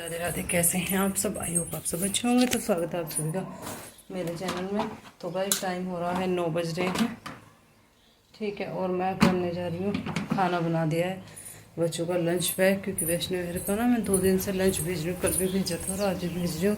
राधे राधे। कैसे हैं आप सब? आई होप आप सब अच्छे होंगे। तो स्वागत है आप सभी का मेरे चैनल में। तो भाई टाइम हो रहा है 9 बज रहे हैं, ठीक है। और मैं करने जा रही हूँ, खाना बना दिया है बच्चों का लंच पैक, क्योंकि वैष्णो विहार का ना मैं 2 दिन से लंच भेज रही हूँ। कल भी भेजा था और आज भी भेज रही हूँ,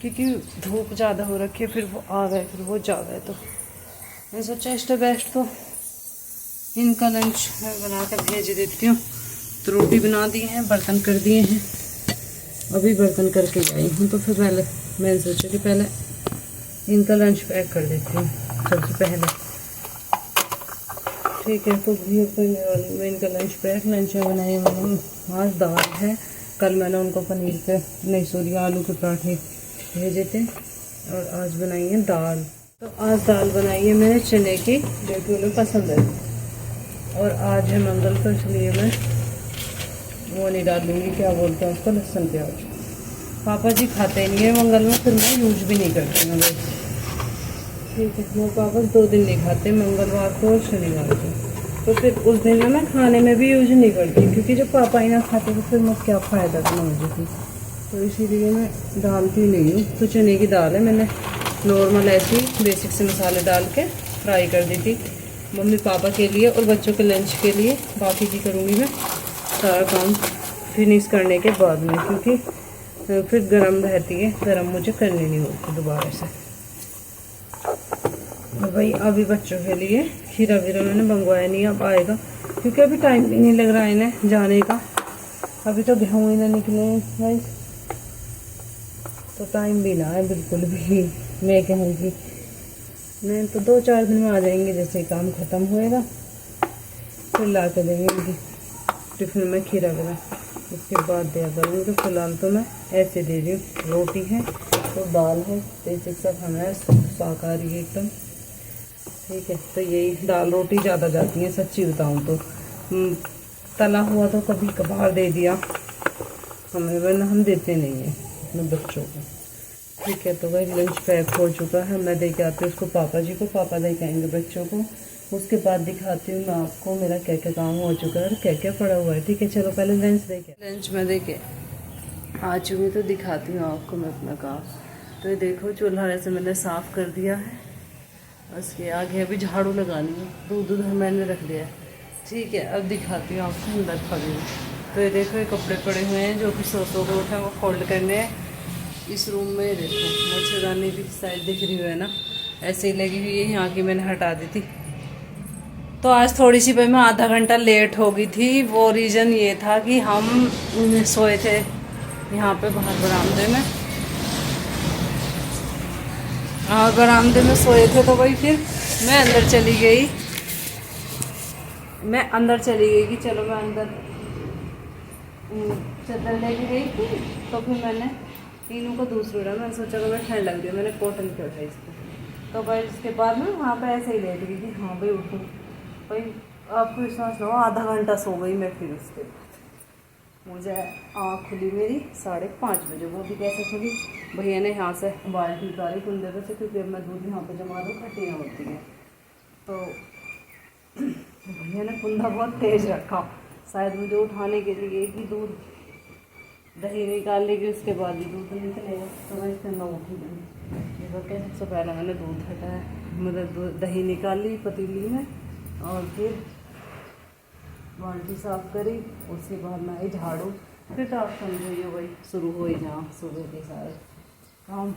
क्योंकि धूप ज़्यादा हो रखी है। फिर वो आ गए, फिर वो जा गए, तो मैंने सोचा इससे बेस्ट तो इनका लंच मैं बना कर भेज देती हूँ। तो रोटी बना दी है, बर्तन कर दिए हैं, अभी बर्तन करके आई हूँ। तो फिर पहले मैंने सोचा कि पहले इनका लंच पैक कर देती हूँ सबसे पहले, ठीक है। तो भी करने वाली मैं इनका लंच पैक। लंच में बनाई मैंने आज दाल है। कल मैंने उनको पनीर पे नहीं सॉरी आलू के पराठे भेजे थे, और आज बनाई है दाल। तो आज दाल बनाई है मैंने चने की, जो कि उन्हें पसंद है। और आज है मंगल, तो इसलिए मैं वो नहीं डालूंगी, क्या बोलते हैं उसको, लहसुन प्याज। पापा जी खाते नहीं है मंगल में, फिर मैं यूज भी नहीं करती हूँ, ठीक है। वो पापा 2 दिन नहीं खाते, मंगलवार को और शनिवार को। तो फिर उस दिन में मैं खाने में भी यूज नहीं करती, क्योंकि जब पापा ही ना खाते तो फिर मैं क्या फ़ायदा था मुझे थी। तो इसीलिए मैं डालती नहीं हूँ। तो चने की दाल है, मैंने नॉर्मल ऐसी बेसिक से मसाले डाल के फ्राई कर दी थी मम्मी पापा के लिए और बच्चों के लंच के लिए। बाकी की करूँगी मैं सारा काम फिनिश करने के बाद में, क्योंकि फिर गरम रहती है, गरम मुझे करनी नहीं होती दोबारा से। तो भाई अभी बच्चों के लिए खीरा वीरा मैंने मंगवाया नहीं, अब आएगा, क्योंकि अभी टाइम भी नहीं लग रहा है इन्हें जाने का। अभी तो गेहूँ ही ना निकले हैं भाई, तो टाइम भी ना है बिल्कुल भी। मैं कहूँगी नहीं तो 2-4 दिन में आ जाएंगे, जैसे काम ख़त्म होएगा फिर ला के देंगे इनकी टिफिन में खीरा वीरा, उसके बाद दिया करूँगी। तो फिलहाल तो मैं ऐसे दे रही हूँ। रोटी है तो दाल है, बेसिक सा खाना है, शाकाहारी है एकदम, ठीक है। तो यही दाल रोटी ज़्यादा जाती है सच्ची बताऊँ तो। तला हुआ तो कभी कभार दे दिया हमें, वरना हम देते नहीं हैं अपने बच्चों को, ठीक है। तो वही लंच पैक हो चुका है, मैं दे के आती हूँ उसको पापा जी को, पापा दे के आएंगे बच्चों को। उसके बाद दिखाती हूँ मैं आपको मेरा क्या क्या काम हो चुका है और क्या क्या पड़ा हुआ है, ठीक है। चलो पहले लंच दे के, लंच में दे के आ चुकी तो दिखाती हूँ आपको मैं अपना काम। तो ये देखो चूल्हा ऐसे मैंने साफ़ कर दिया है, उसके आगे अभी झाड़ू लगानी है। दूध मैंने रख दिया है, ठीक है। अब दिखाती हूँ आपको अंदर खड़ी हूँ। तो ये देखो ये कपड़े पड़े हुए हैं जो कि सो के उठे वो फोल्ड करने हैं। इस रूम में देखो मच्छरदानी भी साइड दिख रही है ना, ऐसे ही लगी हुई है, यहाँ की मैंने हटा दी थी। तो आज थोड़ी सी भाई मैं आधा घंटा लेट हो गई थी। वो रीज़न ये था कि हम सोए थे यहाँ पे बाहर बरामदे में, और बरामदे में सोए थे। तो भाई फिर मैं अंदर चली गई, कि चलो मैं अंदर चादर लेके गई थी। तो फिर मैंने तीनों को दूसरी उड़ा, मैंने सोचा कि मैं ठंड लग रही है, मैंने कॉटन की उठाई इसको। तो भाई इसके बाद में वहाँ पे ऐसे ही लेट गई कि हाँ भाई उठूँ। भाई आपको विश्वास ना हो, आधा घंटा सो गई मैं। फिर उसके बाद मुझे आँख खुली मेरी 5:30 बजे। वो भी कैसे खुली, भैया ने यहाँ से बाल्टी उतारी कुंडे पे से, क्योंकि अब मैं दूध यहाँ पे जमा दूँ खट्टी ना होती है। तो भैया ने कुंडा बहुत तेज़ रखा, शायद मुझे उठाने के लिए कि दूध दही निकाल लेगी, उसके बाद ही दूध निकलेगा। तो मैं इसमें मैं उठी गई, तो सबसे पहले मैंने दूध हटाया, मतलब दही निकाल ली पतीली में, और फिर बाल्टी साफ़ करी। उसके बाद मैं आई झाड़ू। फिर तो आप समझिए भाई शुरू हो ही जहाँ सुबह के सारे काम।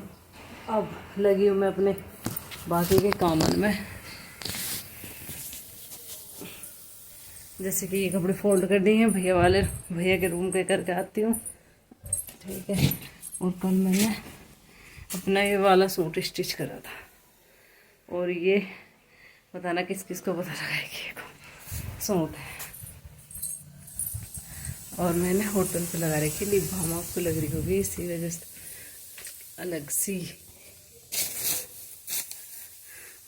अब लगी हूँ मैं अपने बाकी के कामों में, जैसे कि ये कपड़े फोल्ड कर दिए हैं भैया के रूम के करके आती हूँ, ठीक है। और कल मैंने अपना ये वाला सूट स्टिच करा था, और ये बताना किस किस को पता लगा कि ये सूट है। और मैंने होटल पे लगा रखी लिप बाम, आपको लग रही होगी इसी वजह से अलग सी।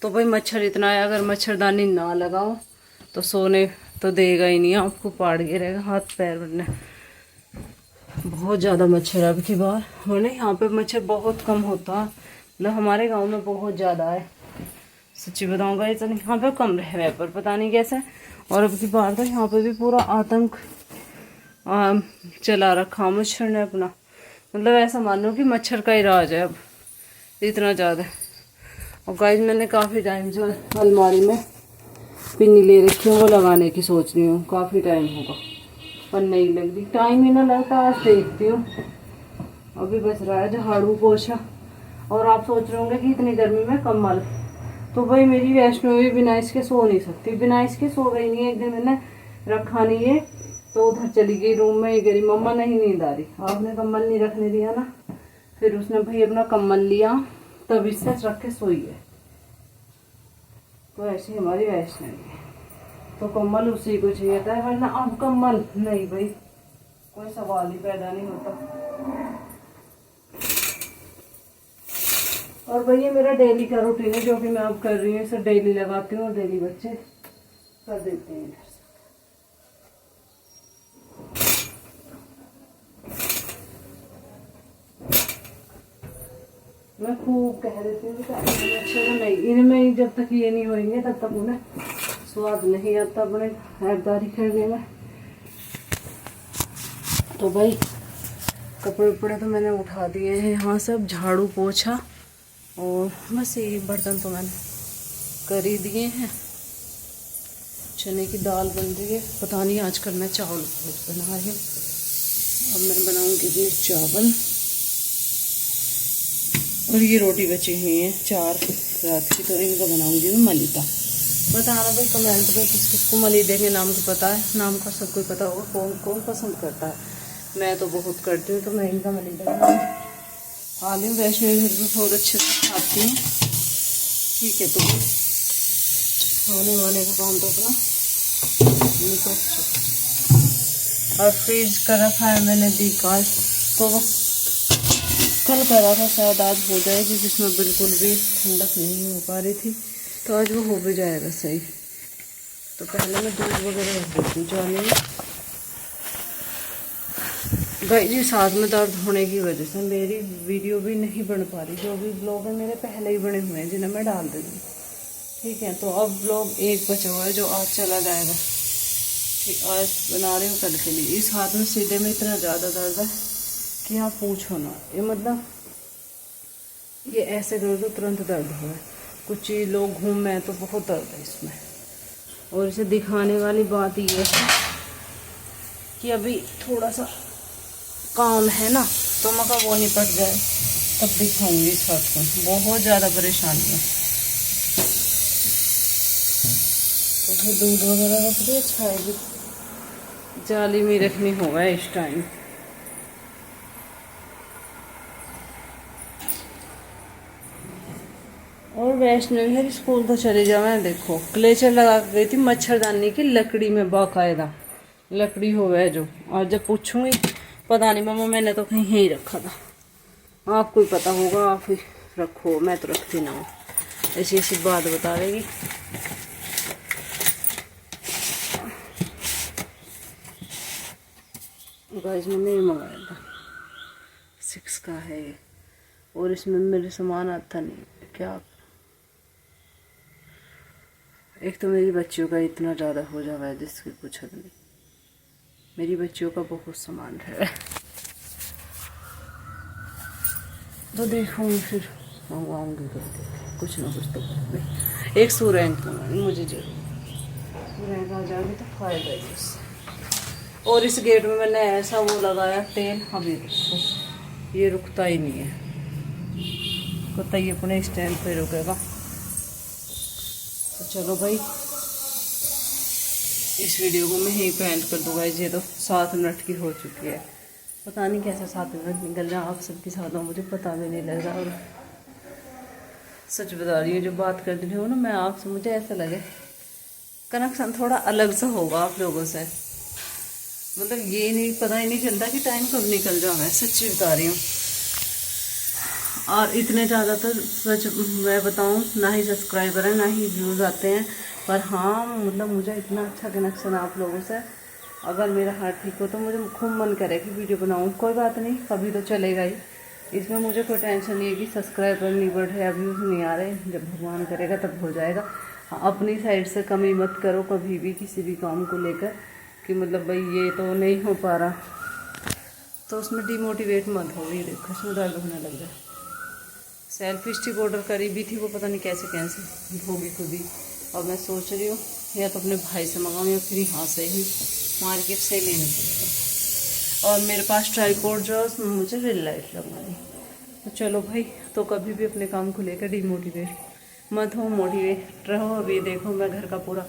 तो भाई मच्छर इतना है, अगर मच्छरदानी ना लगाओ तो सोने तो देगा ही नहीं, आपको पाड़ गिरेगा हाथ पैर बनने। बहुत ज़्यादा मच्छर अब की बार, वरना यहाँ पे मच्छर बहुत कम होता, मतलब हमारे गांव में बहुत ज़्यादा है। सच्ची बताऊँगा इतना यहाँ पे कम रहे, पर पता नहीं कैसे। और अब की बार तो यहाँ पे भी पूरा आतंक चला रखा मच्छर ने अपना। मतलब ऐसा मानो कि मच्छर का ही राज है अब, इतना ज़्यादा। और गाइस मैंने काफ़ी टाइम से अलमारी में पिन्नी ले रखी है, वो लगाने की सोच रही हूँ, काफ़ी टाइम होगा पर नहीं लग रही, टाइम ही ना लगता। आज देखती हूँ, अभी बच रहा है झाड़ू पोछा। और आप सोच रहे होंगे कि इतनी गर्मी में कम्बल, तो भाई मेरी वैष्णो भी बिना इसके सो नहीं सकती, बिना इसके सो गई नहीं। एक दिन मैंने रखा नहीं है तो उधर चली गई रूम में, ही गई मम्मा नहीं नींद आ रही, आपने कम्बल नहीं रखने दिया ना। फिर उसने भाई अपना कम्बल लिया, तब इससे रख के सोई है। तो ऐसी हमारी वैष्णो है, तो कम्बल उसी को चाहिए था, वरना अब कम्बल नहीं भाई, कोई सवाल ही पैदा नहीं होता। और भाई ये मेरा डेली का रूटीन है जो कि मैं अब कर रही हूँ, इसे डेली लगाती हूँ और डेली बच्चे कर देते हैं इधर से। मैं खूब कह देती हूँ कि अच्छे तो नहीं, इनमें जब तक ये नहीं होंगे तब तक उन्हें स्वाद नहीं आता अपने हैबदारी करने में। तो भाई कपड़े उपड़े तो मैंने उठा दिए हैं यहाँ, सब झाड़ू पोछा, और बस ये बर्तन तो मैंने कर ही दिए हैं। चने की दाल बन रही है, पता नहीं आज कल मैं चावल बना रही हूँ। अब मैं बनाऊंगी अपने चावल, और ये रोटी बची हुई है 4 रात की, तो इनका बनाऊंगी मैं मलिदा। बताना भाई कमेंट में किस किस को मलिदे के नाम को पता है, नाम का सब कोई पता होगा, कौन कौन पसंद करता है। मैं तो बहुत करती हूँ, तो मैं इनका मलिदा हाल ही वैष्णो घर में बहुत अच्छे से खाती हूँ। ठीक है, तो खाने वाने का काम तो अपना निपट चुका। और फ्रीज कर रखा है मैंने दिकाल, तो कल करा था शायद आज हो जाएगी, जिसमें बिल्कुल भी ठंडक नहीं हो पा रही थी, तो आज वो हो भी जाएगा सही। तो पहले मैं दूध वगैरह रख देती हूँ जाने में। भाई जी साथ में दर्द होने की वजह से मेरी वीडियो भी नहीं बन पा रही, जो भी ब्लॉग है मेरे पहले ही बने हुए हैं जिन्हें मैं डाल दूँगी। ठीक है, तो अब ब्लॉग एक बचा हुआ है जो आज चला जाएगा। ठीक, आज बना रही हूँ कल के लिए। इस हाथ में सीधे में इतना ज़्यादा दर्द है कि आप पूछो ना, ये मतलब ये ऐसे करो तो तुरंत दर्द हो है। कुछ लोग घूम में तो बहुत दर्द है इसमें। और इसे दिखाने वाली बात ये है कि अभी थोड़ा सा काम है ना, तो मका वो निपट जाए तब दिखाऊंगी इस हाथ को, बहुत ज़्यादा परेशानी है। तो फिर दूध वगैरह रख दिया, छाए भी जाली में रखनी होगा इस टाइम। और वैष्णो है स्कूल तो चले जाओ। मैं देखो क्लेचर लगा के गई थी मच्छरदानी की लकड़ी में, बाकायदा लकड़ी हो गया जो। और जब पूछूंगी पता नहीं मम्मा मैंने तो कहीं यहीं रखा था, आपको ही पता होगा, आप ही रखो, मैं तो रखती ना हूँ। ऐसी ऐसी बात बता देगी। गाइस मैंने ये मंगाया था 6 का है ये, और इसमें मेरे सामान आता नहीं क्या। एक तो मेरी बच्चियों का इतना ज़्यादा हो जावा है जिसकी कुछ हद नहीं, मेरी बच्चियों का बहुत सामान है। तो देखूँगी फिर मंगवाऊँगी, तो कुछ ना कुछ तो नहीं। एक सूरैंक मंगाऊँगी मुझे जरूर, सूरैंक आ जाएगी तो फायदा है उससे। और इस गेट में मैंने ऐसा वो लगाया तेल, अभी देखो ये रुकता ही नहीं है, पता ही अपने स्टैंड पे रुकेगा। तो चलो भाई इस वीडियो को मैं यहीं पे एंड कर दूँगा। ये तो 7 मिनट की हो चुकी है, पता नहीं कैसे 7 मिनट निकल रहा आप सबके साथ हो, मुझे पता भी नहीं लग रहा। और सच बता रही हूँ, जो बात कर रही हूँ ना मैं आपसे, मुझे ऐसा लगे कनेक्शन थोड़ा अलग सा होगा आप लोगों से, मतलब ये नहीं पता ही नहीं चलता कि टाइम कब निकल जाए, मैं सच्ची बता रही हूँ। और इतने ज़्यादा तो सच मैं बताऊँ ना ही सब्सक्राइबर हैं ना ही व्यूज़ आते हैं, पर हाँ मतलब मुझे इतना अच्छा कनेक्शन आप लोगों से, अगर मेरा हार्ट ठीक हो तो मुझे खूब मन करे कि वीडियो बनाऊँ। कोई बात नहीं, कभी तो चलेगा ही, इसमें मुझे कोई टेंशन नहीं है कि सब्सक्राइबर नहीं बढ़ रहे, व्यूज़ नहीं आ रहे, जब भगवान करेगा तब हो जाएगा। हाँ, अपनी साइड से कमी मत करो कभी भी किसी भी काम को लेकर कि मतलब भाई ये तो नहीं हो पा रहा, तो उसमें डिमोटिवेट मत हो। ये देखो इसमें दर्द होने लग गया। सेल्फ स्टिक ऑर्डर करी भी थी, वो पता नहीं कैसे कैंसिल होगी खुद ही। और मैं सोच रही हूँ या तो अपने भाई से मंगाऊँ या फिर यहाँ से ही मार्केट से लेने पड़ेगा। और मेरे पास ट्राईपोड जो है उसमें मुझे रिल लाइट लगवानी। तो चलो भाई, तो कभी भी अपने काम को लेकर डिमोटिवेट मत हो, मोटिवेट रहो। अभी देखो मैं घर का पूरा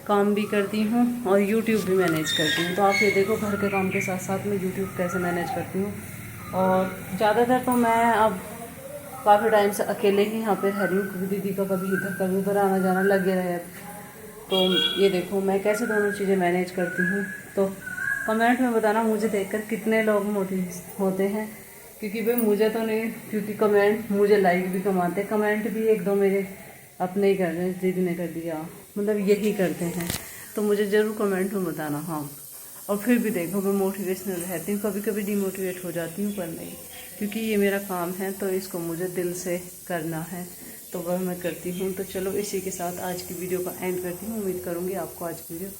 काम भी करती हूँ और यूट्यूब भी मैनेज करती हूँ। तो आप ये देखो घर के काम के साथ साथ मैं यूट्यूब कैसे मैनेज करती हूँ। और ज़्यादातर तो मैं अब काफ़ी टाइम से अकेले ही यहाँ पे रह रही हूँ, क्योंकि दीदी का कभी उधर आना जाना लगे रहे। तो ये देखो मैं कैसे दोनों चीज़ें मैनेज करती हूँ। तो कमेंट में बताना मुझे देखकर कितने लोग मोटिवेट होते हैं, क्योंकि भाई मुझे तो नहीं, क्योंकि कमेंट मुझे लाइक भी कमाते हैं। कमेंट भी एक दो मेरे अपने ही कर रहे हैं, दीदी ने कर दिया, मतलब यही करते हैं। तो मुझे ज़रूर कमेंट में बताना। हाँ, और फिर भी देखो मैं मोटिवेशनल रहती हूँ, कभी कभी डिमोटिवेट हो जाती हूँ, पर नहीं, क्योंकि ये मेरा काम है तो इसको मुझे दिल से करना है, तो वह मैं करती हूँ। तो चलो इसी के साथ आज की वीडियो का एंड करती हूँ। उम्मीद करूँगी आपको आज की वीडियो